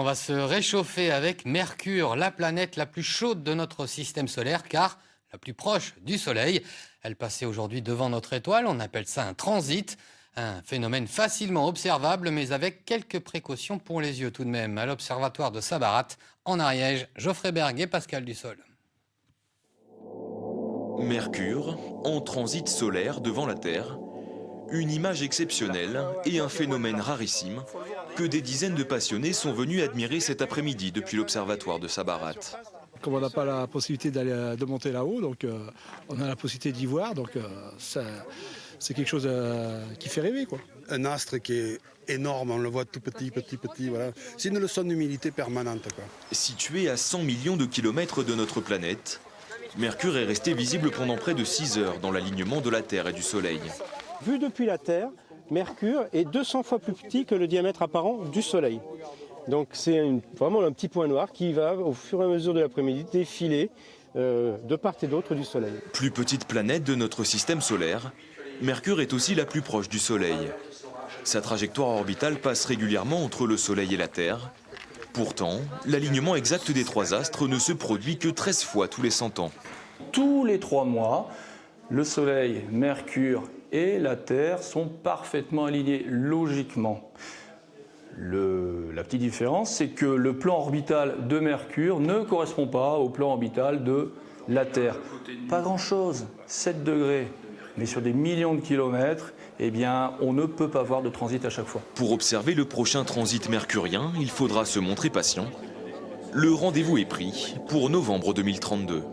On va se réchauffer avec Mercure, la planète la plus chaude de notre système solaire, car la plus proche du Soleil. Elle passait aujourd'hui devant notre étoile, on appelle ça un transit. Un phénomène facilement observable, mais avec quelques précautions pour les yeux tout de même. À l'observatoire de Sabarat, en Ariège, Geoffrey Berg et Pascal Dussol. Mercure, en transit solaire devant la Terre. Une image exceptionnelle et un phénomène rarissime que des dizaines de passionnés sont venus admirer cet après-midi depuis l'observatoire de Sabarat. Comme on n'a pas la possibilité de monter là-haut, donc on a la possibilité d'y voir, donc c'est quelque chose qui fait rêver, quoi. Un astre qui est énorme, on le voit tout petit, voilà. C'est une leçon d'humilité permanente, quoi. Situé à 100 millions de kilomètres de notre planète, Mercure est resté visible pendant près de 6 heures dans l'alignement de la Terre et du Soleil. Vu depuis la Terre, Mercure est 200 fois plus petit que le diamètre apparent du Soleil. Donc c'est vraiment un petit point noir qui va, au fur et à mesure de l'après-midi, défiler de part et d'autre du Soleil. Plus petite planète de notre système solaire, Mercure est aussi la plus proche du Soleil. Sa trajectoire orbitale passe régulièrement entre le Soleil et la Terre. Pourtant, l'alignement exact des trois astres ne se produit que 13 fois tous les 100 ans. Tous les 3 mois, le Soleil, Mercure et la Terre sont parfaitement alignés logiquement. La petite différence, c'est que le plan orbital de Mercure ne correspond pas au plan orbital de la Terre. Pas grand-chose, 7 degrés, mais sur des millions de kilomètres, eh bien, on ne peut pas voir de transit à chaque fois. Pour observer le prochain transit mercurien, il faudra se montrer patient. Le rendez-vous est pris pour novembre 2032.